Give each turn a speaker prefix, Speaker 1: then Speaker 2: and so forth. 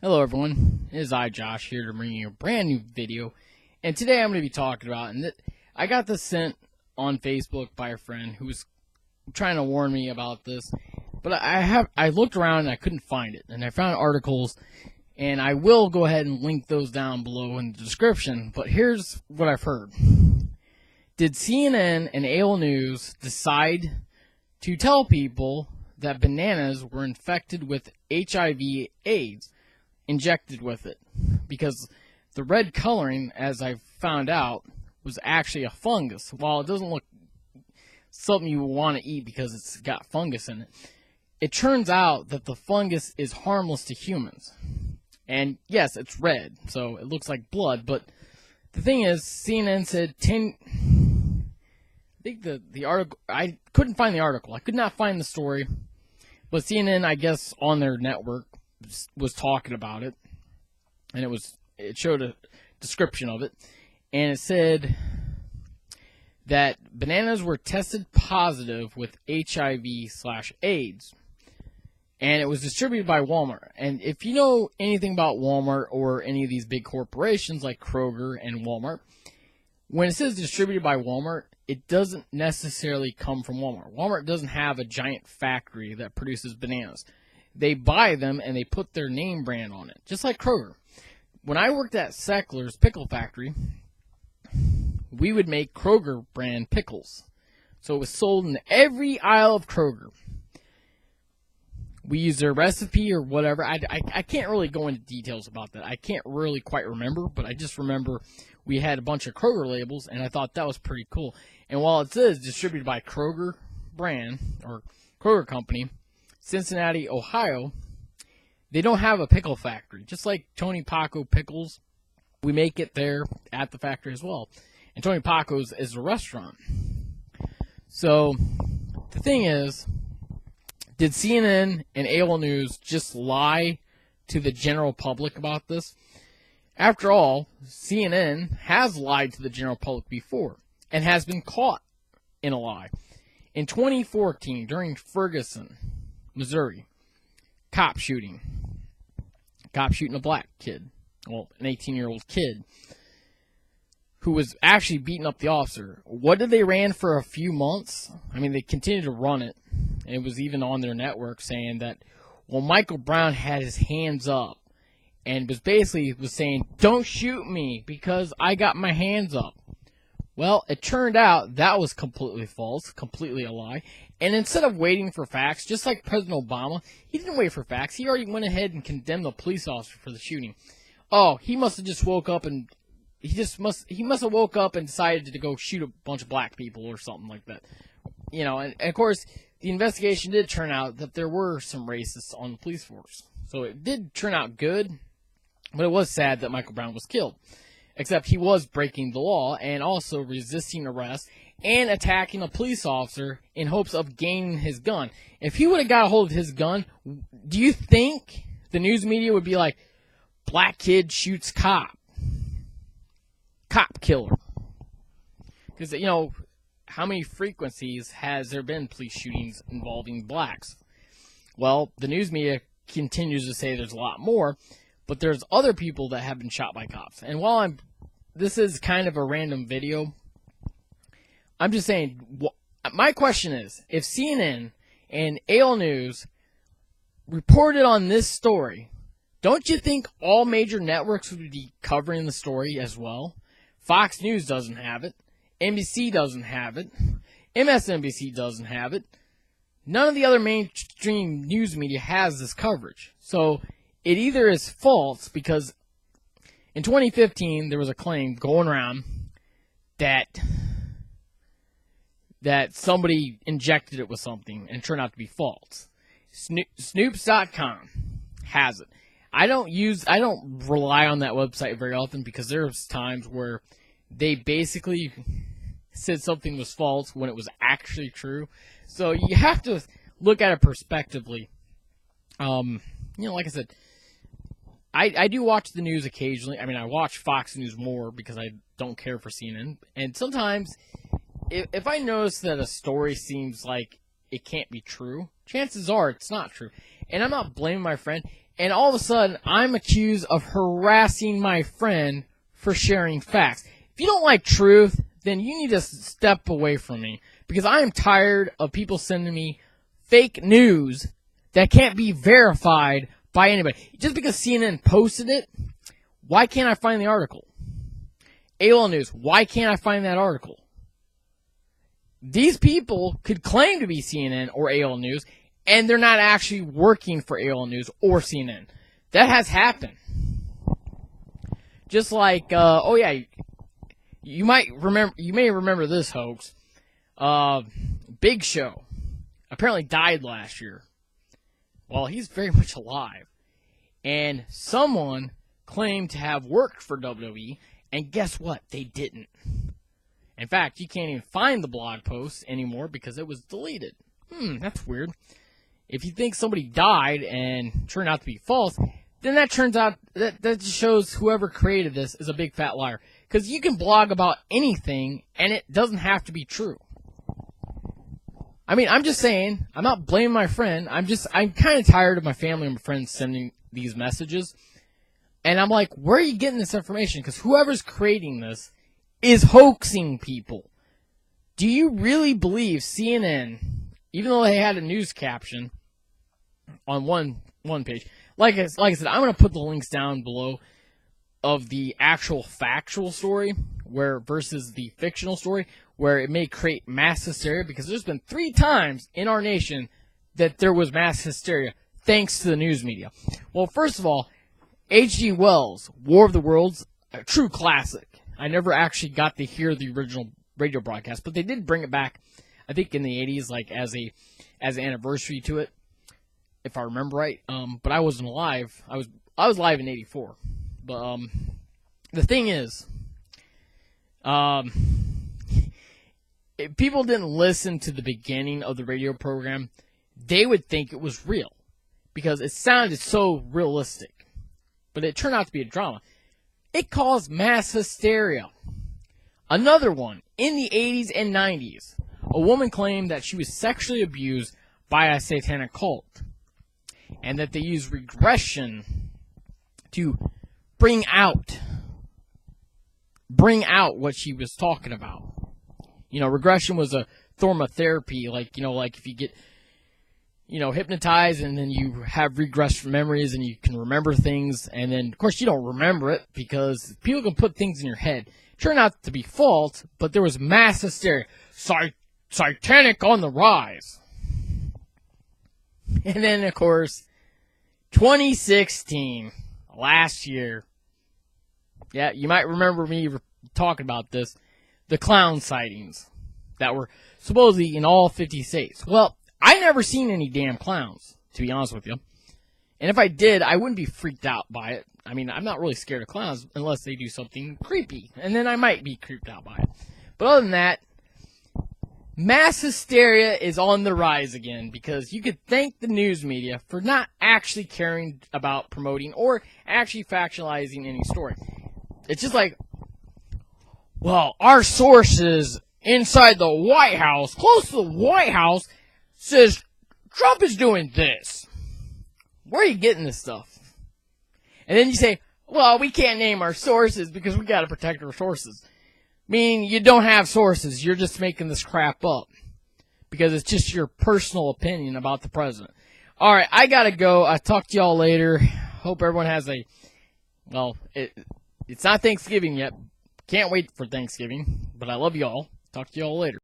Speaker 1: Hello everyone, it is I, Josh, here to bring you a brand new video, and today I'm going to be talking about, I got this sent on Facebook by a friend who was trying to warn me about this, but I looked around and I couldn't find it, and I found articles, and I will go ahead and link those down below in the description, but here's what I've heard. Did CNN and AOL News decide to tell people that bananas were infected with HIV/AIDS? Injected with it, because the red coloring, as I found out, was actually a fungus. While it doesn't look something you want to eat because it's got fungus in it, it turns out that the fungus is harmless to humans. And yes, it's red, so it looks like blood, but the thing is, CNN said I think the article, I couldn't find the article, I could not find the story, but CNN, I guess, on their network was talking about it, and it showed a description of it, and it said that bananas were tested positive with HIV/AIDS, and it was distributed by Walmart. And if you know anything about Walmart or any of these big corporations like Kroger and Walmart, when it says distributed by Walmart, it doesn't necessarily come from Walmart. Walmart doesn't have a giant factory that produces bananas. They buy them and they put their name brand on it, just like Kroger. When I worked at Seckler's Pickle Factory, we would make Kroger brand pickles. So it was sold in every aisle of Kroger. We used their recipe or whatever. I can't really go into details about that. I can't really quite remember, but I just remember we had a bunch of Kroger labels, and I thought that was pretty cool. And while it says distributed by Kroger brand or Kroger company, Cincinnati, Ohio, they don't have a pickle factory. Just like Tony Paco Pickles, we make it there at the factory as well. And Tony Paco's is a restaurant. So, the thing is, did CNN and AOL News just lie to the general public about this? After all, CNN has lied to the general public before and has been caught in a lie. In 2014, during Ferguson, Missouri, cop shooting a black kid, well, an 18-year-old kid, who was actually beating up the officer. What did they ran for a few months? I mean, they continued to run it, and it was even on their network saying that, well, Michael Brown had his hands up, and was saying, don't shoot me because I got my hands up. Well, it turned out that was completely false, completely a lie. And instead of waiting for facts, just like President Obama, he didn't wait for facts. He already went ahead and condemned the police officer for the shooting. Oh, he must have just woke up and he must have woke up and decided to go shoot a bunch of black people or something like that. You know, and of course, the investigation did turn out that there were some racists on the police force. So it did turn out good, but it was sad that Michael Brown was killed. Except he was breaking the law and also resisting arrest and attacking a police officer in hopes of gaining his gun. If he would have got a hold of his gun, do you think the news media would be like, black kid shoots cop killer? Because, you know, how many frequencies has there been police shootings involving blacks? Well, the news media continues to say there's a lot more, but there's other people that have been shot by cops. And while this is kind of a random video, I'm just saying, my question is, if CNN and AOL News reported on this story, don't you think all major networks would be covering the story as well? Fox News doesn't have it. NBC doesn't have it. MSNBC doesn't have it. None of the other mainstream news media has this coverage. So it either is false, because in 2015 there was a claim going around that somebody injected it with something and it turned out to be false. Snoops.com has it. I don't rely on that website very often because there's times where they basically said something was false when it was actually true. So you have to look at it prospectively. You know, like I said, I do watch the news occasionally. I mean, I watch Fox News more because I don't care for CNN. And sometimes, if I notice that a story seems like it can't be true, chances are it's not true. And I'm not blaming my friend. And all of a sudden, I'm accused of harassing my friend for sharing facts. If you don't like truth, then you need to step away from me. Because I am tired of people sending me fake news that can't be verified by anybody. Just because CNN posted it, why can't I find the article? AOL News, why can't I find that article? These people could claim to be CNN or AOL News, and they're not actually working for AOL News or CNN. That has happened. Just like, you may remember this hoax. Big Show apparently died last year. Well, he's very much alive. And someone claimed to have worked for WWE, and guess what? They didn't. In fact, you can't even find the blog post anymore because it was deleted. That's weird. If you think somebody died and turned out to be false, then that turns out that just shows whoever created this is a big fat liar. Because you can blog about anything and it doesn't have to be true. I mean, I'm just saying, I'm not blaming my friend. I'm kind of tired of my family and my friends sending these messages. And I'm like, where are you getting this information? Because whoever's creating this is hoaxing people. Do you really believe CNN, even though they had a news caption on one page, like I said, I'm going to put the links down below of the actual factual story versus the fictional story, where it may create mass hysteria, because there's been 3 times in our nation that there was mass hysteria thanks to the news media. Well, first of all, H.G. Wells' War of the Worlds, a true classic. I never actually got to hear the original radio broadcast, but they did bring it back, I think, in the 80s, like as an anniversary to it, if I remember right. But I wasn't alive. I was live in '84. But the thing is, if people didn't listen to the beginning of the radio program, they would think it was real because it sounded so realistic. But it turned out to be a drama. It caused mass hysteria. Another one, in the 80s and 90s, a woman claimed that she was sexually abused by a satanic cult, and that they used regression to bring out what she was talking about. You know, regression was a form of therapy, like if you get, hypnotized and then you have regressed memories and you can remember things, and then, of course, you don't remember it because people can put things in your head. Turned out to be false, but there was mass hysteria. Satanic on the rise. And then, of course, 2016, last year. Yeah, you might remember me talking about this. The clown sightings that were supposedly in all 50 states. Well, I never seen any damn clowns, to be honest with you. And if I did, I wouldn't be freaked out by it. I mean, I'm not really scared of clowns unless they do something creepy. And then I might be creeped out by it. But other than that, mass hysteria is on the rise again, because you could thank the news media for not actually caring about promoting or actually factualizing any story. It's just like, well, our sources inside the White House, close to the White House, says Trump is doing this. Where are you getting this stuff? And then you say, well, we can't name our sources because we got to protect our sources. Meaning you don't have sources. You're just making this crap up because it's just your personal opinion about the president. All right, I got to go. I'll talk to y'all later. Hope everyone has it's not Thanksgiving yet. Can't wait for Thanksgiving, but I love y'all. Talk to y'all later.